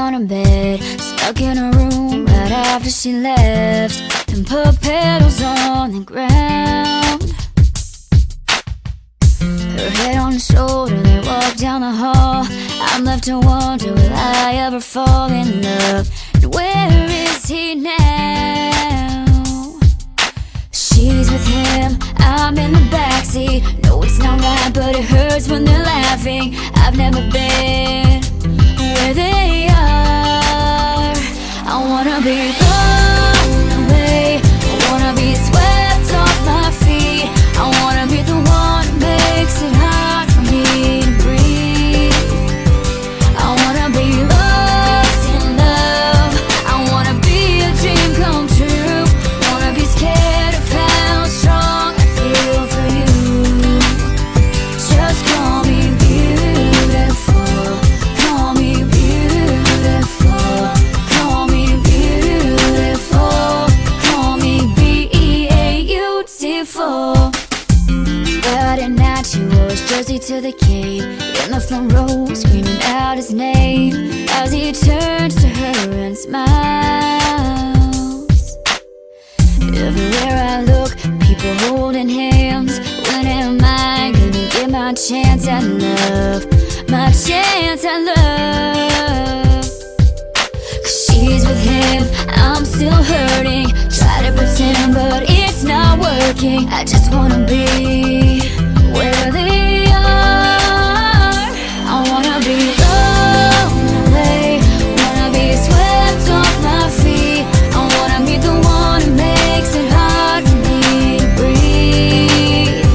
on a bed, stuck in a room right after she left, and put petals on the ground. Her head on his shoulder, they walk down the hall. I'm left to wonder, will I ever fall in love? And where is he now? She's with him, I'm in the backseat. No, it's not right, but it hurts when they're laughing. I've never been where they are. I wanna be blown away, I wanna be swept off my feet. I wanna be the one who makes it hard for me to breathe. I wanna be lost in love, I wanna be a dream come true. Wanna be scared of how strong I feel for you. Just call me beautiful, call me beautiful, call me beautiful, call me beautiful. Friday night, she wore his jersey to the game, in the front row, screaming out his name as he turns to her and smiles. Everywhere I look, people holding hands. When am I gonna get my chance at love? My chance at love. 'Cause she's with him, I'm still hurting. Try to pretend, but it's not working. I just wanna be where they are. I wanna be blown away, wanna be swept off my feet. I wanna be the one who makes it hard for me to breathe.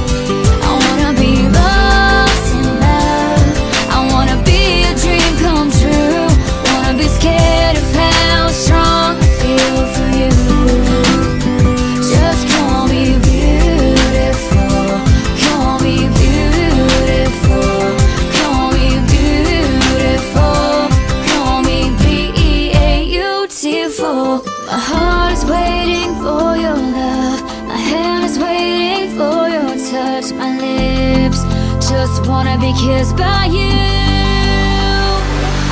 I wanna be lost in love, I wanna be a dream come true. Wanna be scared of how strong I feel for you. Just call me beautiful, call me beautiful, call me beautiful, call me beautiful. My heart is waiting for your love, my hand is waiting for your touch. My lips just wanna be kissed by you.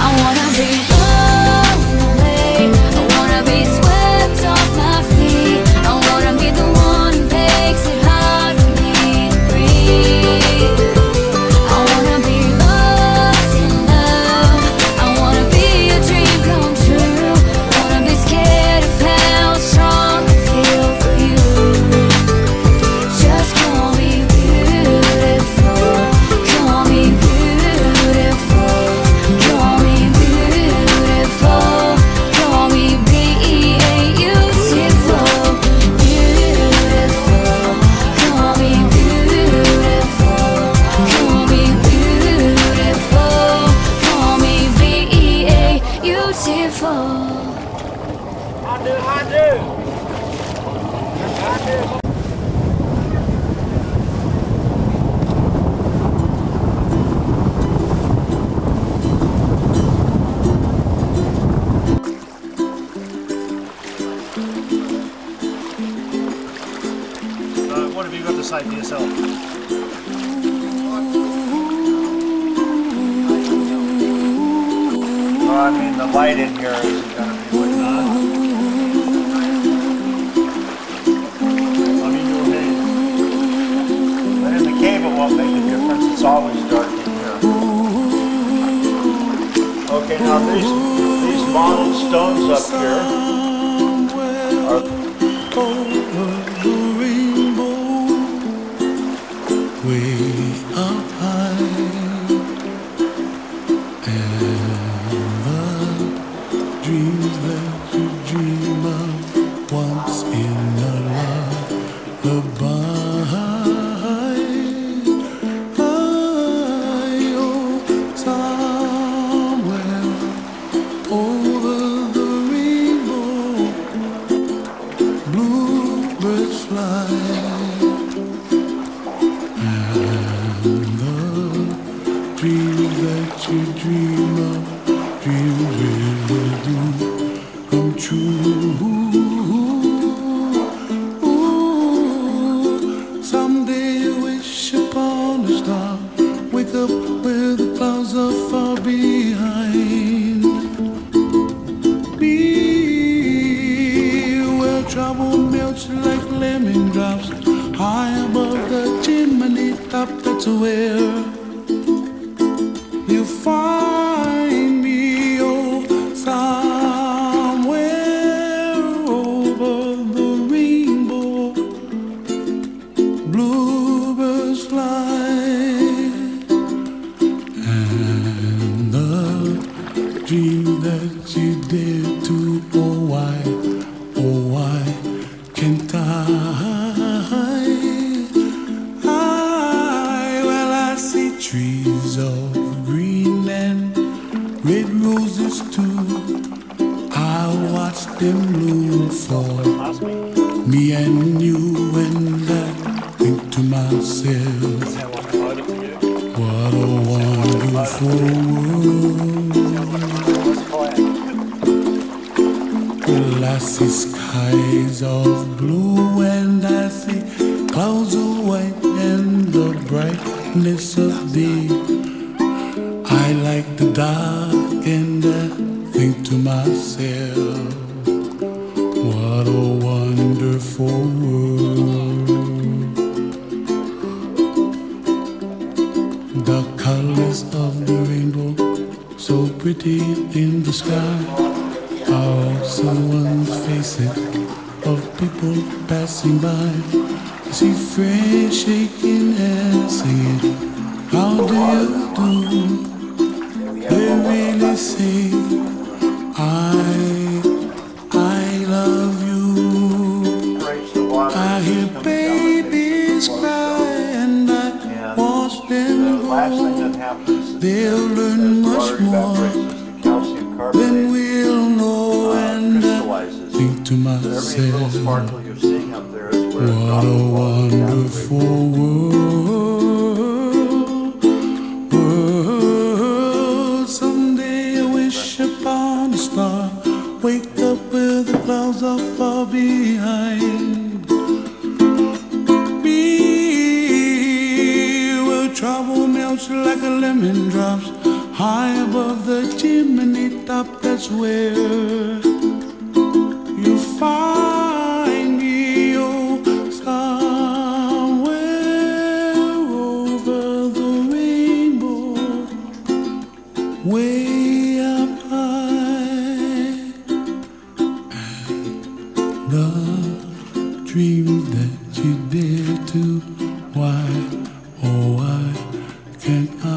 I wanna be blown away, I wanna be swept off my feet. I wanna be the one who makes it hard for me to breathe. I wanna be lost in love, I wanna be a dream come true. Wanna be scared of how strong I feel for you. Just call me beautiful, call me beautiful, call me beautiful, call me beautiful, beautiful, call me beautiful, call me beautiful, call me beautiful. I do. What have you got to say for yourself? Well, I mean, the light in here isn't going to be what not. I mean, your hand. But in the cave, it won't make a difference. It's always dark in here. Okay, now these model stones up here are way up high, and the dreams that you dream of once in a lullaby. Oh, somewhere over the rainbow, bluebirds fly. Dreams that you dream of, dreams really do come true. Ooh, someday you wish upon a star, wake up where the clouds are far behind. dare to? Oh why can't well, I see trees of green and red roses too. I watch them bloom for me and you, and I think to myself, what a wonderful world. Well, I see skies of blue and I see clouds of white and the brightness of day. I like the dark and I think to myself, what a wonderful world. The colors of the rainbow, so pretty in the sky, are also on the faces of people passing by. I see friends shaking and singing, how do you do? They really say, I love you. I hear babies cry and I watch them grow. They'll learn much more than we'll know, and I think to myself, what a wonderful world. Someday I wish upon a star, wake up where the clouds are far behind me, where trouble melts like a lemon drops high above the chimney top. That's where you find me, oh, somewhere over the rainbow, way up high. The dreams that you dare to, why, oh why can't I?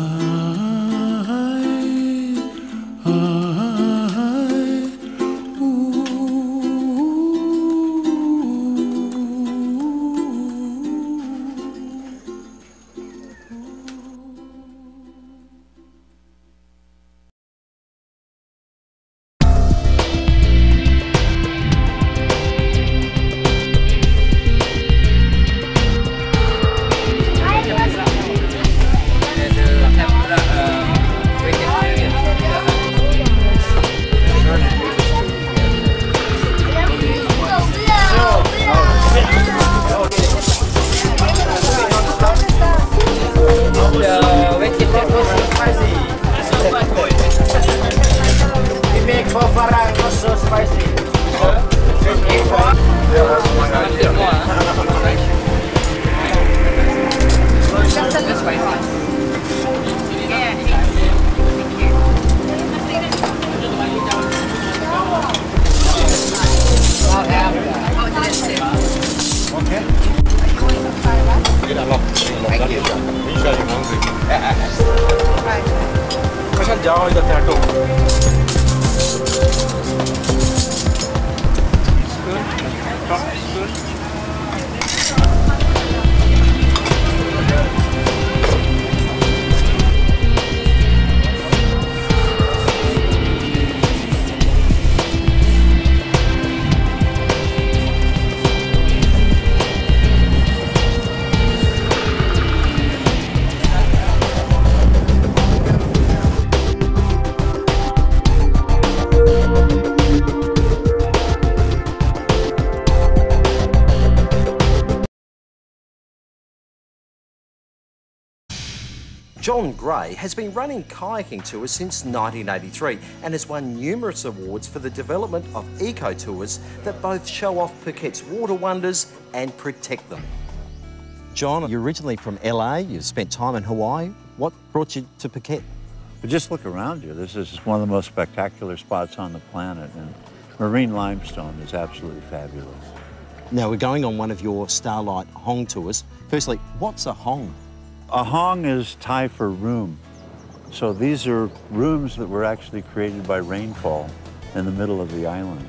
John Gray has been running kayaking tours since 1983 and has won numerous awards for the development of eco-tours that both show off Phuket's water wonders and protect them. John, you're originally from LA, you've spent time in Hawaii. What brought you to Phuket? But just look around you. This is one of the most spectacular spots on the planet, and marine limestone is absolutely fabulous. Now, we're going on one of your Starlight Hong tours. Firstly, what's a Hong? A Hong is Thai for room. So these are rooms that were actually created by rainfall in the middle of the island.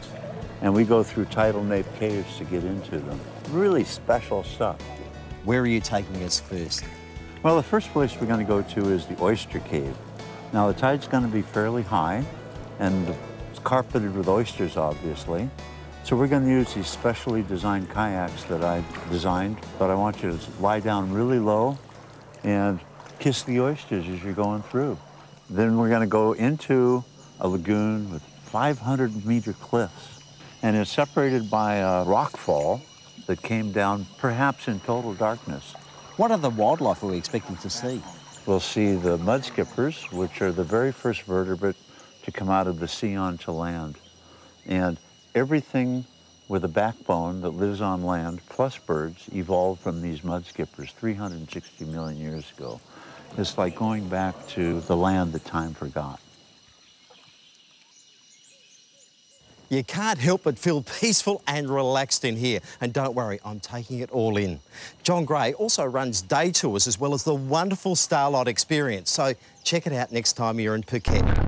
And we go through tidal nape caves to get into them. Really special stuff. Where are you taking us first? Well, the first place we're going to go to is the oyster cave. Now, the tide's going to be fairly high, and it's carpeted with oysters, obviously. So we're going to use these specially designed kayaks that I designed, but I want you to lie down really low and kiss the oysters as you're going through. Then we're going to go into a lagoon with 500-meter cliffs, and it's separated by a rock fall that came down perhaps in total darkness. What other wildlife are we expecting to see? We'll see the mudskippers, which are the very first vertebrate to come out of the sea onto land. And everything with a backbone that lives on land, plus birds, evolved from these mudskippers 360 million years ago. It's like going back to the land that time forgot. You can't help but feel peaceful and relaxed in here. And don't worry, I'm taking it all in. John Gray also runs day tours as well as the wonderful Starlight experience. So check it out next time you're in Phuket.